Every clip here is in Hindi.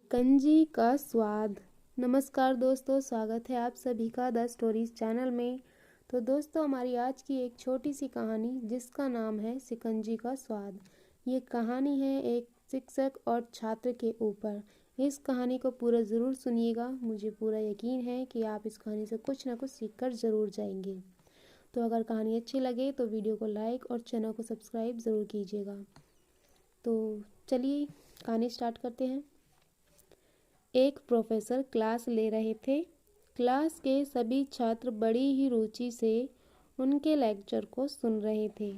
शिकंजी का स्वाद। नमस्कार दोस्तों, स्वागत है आप सभी का द स्टोरीज चैनल में। तो दोस्तों, हमारी आज की एक छोटी सी कहानी जिसका नाम है शिकंजी का स्वाद। ये कहानी है एक शिक्षक और छात्र के ऊपर। इस कहानी को पूरा ज़रूर सुनिएगा। मुझे पूरा यकीन है कि आप इस कहानी से कुछ ना कुछ सीखकर ज़रूर जाएंगे। तो अगर कहानी अच्छी लगे तो वीडियो को लाइक और चैनल को सब्सक्राइब ज़रूर कीजिएगा। तो चलिए कहानी स्टार्ट करते हैं। एक प्रोफेसर क्लास ले रहे थे। क्लास के सभी छात्र बड़ी ही रुचि से उनके लेक्चर को सुन रहे थे।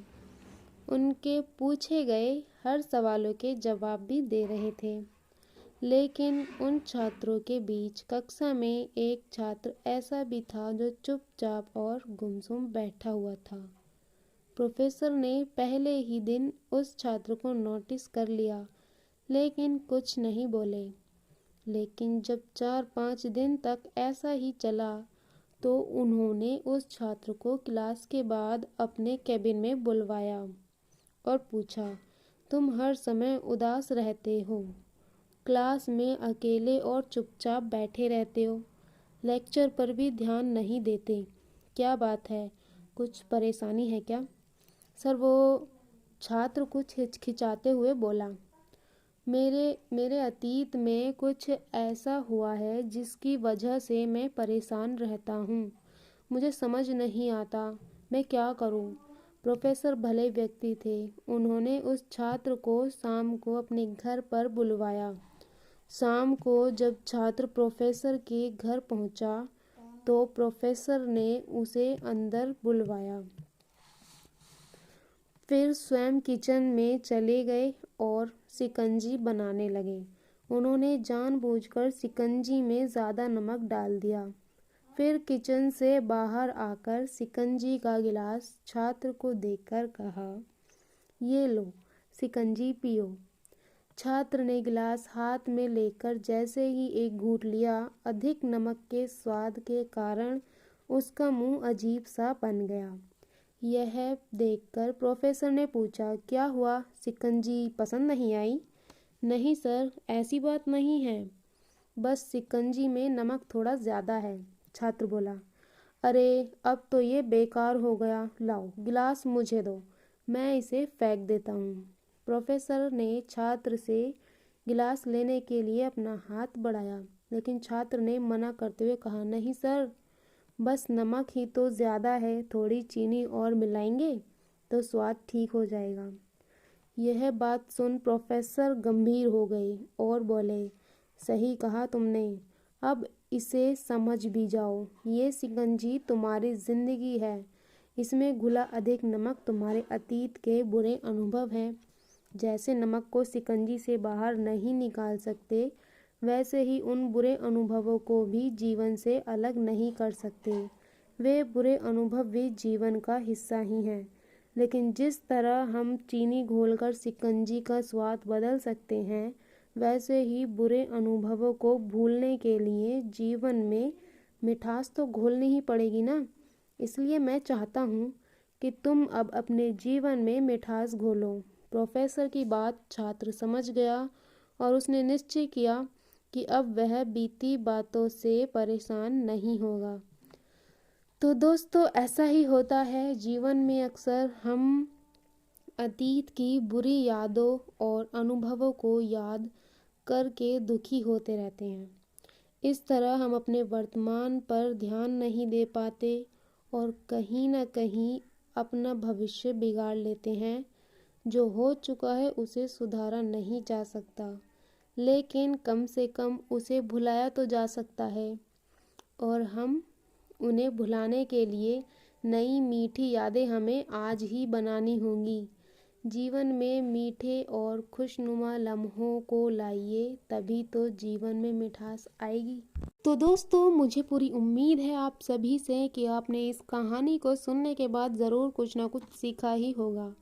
उनके पूछे गए हर सवालों के जवाब भी दे रहे थे। लेकिन उन छात्रों के बीच कक्षा में एक छात्र ऐसा भी था जो चुपचाप और गुमसुम बैठा हुआ था। प्रोफेसर ने पहले ही दिन उस छात्र को नोटिस कर लिया, लेकिन कुछ नहीं बोले। लेकिन जब 4-5 दिन तक ऐसा ही चला तो उन्होंने उस छात्र को क्लास के बाद अपने कैबिन में बुलवाया और पूछा, तुम हर समय उदास रहते हो, क्लास में अकेले और चुपचाप बैठे रहते हो, लेक्चर पर भी ध्यान नहीं देते, क्या बात है, कुछ परेशानी है क्या? सर, वो छात्र कुछ हिचकिचाते हुए बोला, मेरे अतीत में कुछ ऐसा हुआ है जिसकी वजह से मैं परेशान रहता हूँ। मुझे समझ नहीं आता मैं क्या करूँ। प्रोफेसर भले व्यक्ति थे। उन्होंने उस छात्र को शाम को अपने घर पर बुलवाया। शाम को जब छात्र प्रोफेसर के घर पहुँचा तो प्रोफेसर ने उसे अंदर बुलवाया। फिर स्वयं किचन में चले गए और शिकंजी बनाने लगे। उन्होंने जानबूझकर शिकंजी में ज़्यादा नमक डाल दिया। फिर किचन से बाहर आकर शिकंजी का गिलास छात्र को देकर कहा, ये लो, शिकंजी पियो। छात्र ने गिलास हाथ में लेकर जैसे ही एक घूंट लिया, अधिक नमक के स्वाद के कारण उसका मुंह अजीब सा बन गया। यह देखकर प्रोफेसर ने पूछा, क्या हुआ, शिकंजी पसंद नहीं आई? नहीं सर, ऐसी बात नहीं है, बस शिकंजी में नमक थोड़ा ज़्यादा है, छात्र बोला। अरे, अब तो ये बेकार हो गया, लाओ गिलास मुझे दो, मैं इसे फेंक देता हूँ। प्रोफेसर ने छात्र से गिलास लेने के लिए अपना हाथ बढ़ाया, लेकिन छात्र ने मना करते हुए कहा, नहीं सर, बस नमक ही तो ज़्यादा है, थोड़ी चीनी और मिलाएंगे तो स्वाद ठीक हो जाएगा। यह बात सुन प्रोफेसर गंभीर हो गए और बोले, सही कहा तुमने, अब इसे समझ भी जाओ, ये शिकंजी तुम्हारी जिंदगी है, इसमें घुला अधिक नमक तुम्हारे अतीत के बुरे अनुभव हैं। जैसे नमक को शिकंजी से बाहर नहीं निकाल सकते, वैसे ही उन बुरे अनुभवों को भी जीवन से अलग नहीं कर सकते। वे बुरे अनुभव भी जीवन का हिस्सा ही हैं। लेकिन जिस तरह हम चीनी घोलकर शिकंजी का स्वाद बदल सकते हैं, वैसे ही बुरे अनुभवों को भूलने के लिए जीवन में मिठास तो घोलनी ही पड़ेगी ना। इसलिए मैं चाहता हूँ कि तुम अब अपने जीवन में मिठास घोलो। प्रोफेसर की बात छात्र समझ गया और उसने निश्चय किया कि अब वह बीती बातों से परेशान नहीं होगा। तो दोस्तों, ऐसा ही होता है जीवन में। अक्सर हम अतीत की बुरी यादों और अनुभवों को याद करके दुखी होते रहते हैं। इस तरह हम अपने वर्तमान पर ध्यान नहीं दे पाते और कहीं ना कहीं अपना भविष्य बिगाड़ लेते हैं। जो हो चुका है उसे सुधारा नहीं जा सकता, लेकिन कम से कम उसे भुलाया तो जा सकता है। और हम उन्हें भुलाने के लिए नई मीठी यादें हमें आज ही बनानी होंगी। जीवन में मीठे और खुशनुमा लम्हों को लाइए, तभी तो जीवन में मिठास आएगी। तो दोस्तों, मुझे पूरी उम्मीद है आप सभी से कि आपने इस कहानी को सुनने के बाद ज़रूर कुछ ना कुछ सीखा ही होगा।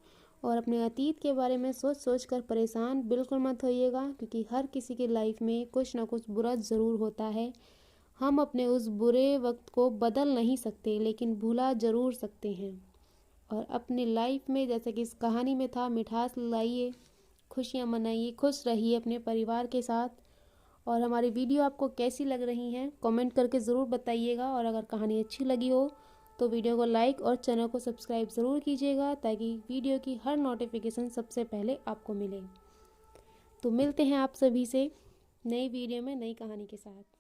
और अपने अतीत के बारे में सोच सोच कर परेशान बिल्कुल मत होइएगा, क्योंकि हर किसी की लाइफ में कुछ ना कुछ बुरा ज़रूर होता है। हम अपने उस बुरे वक्त को बदल नहीं सकते, लेकिन भुला ज़रूर सकते हैं। और अपनी लाइफ में, जैसे कि इस कहानी में था, मिठास लाइए, खुशियाँ मनाइए, खुश रहिए अपने परिवार के साथ। और हमारी वीडियो आपको कैसी लग रही हैं कमेंट करके ज़रूर बताइएगा। और अगर कहानी अच्छी लगी हो तो वीडियो को लाइक और चैनल को सब्सक्राइब ज़रूर कीजिएगा, ताकि वीडियो की हर नोटिफिकेशन सबसे पहले आपको मिले। तो मिलते हैं आप सभी से नई वीडियो में नई कहानी के साथ।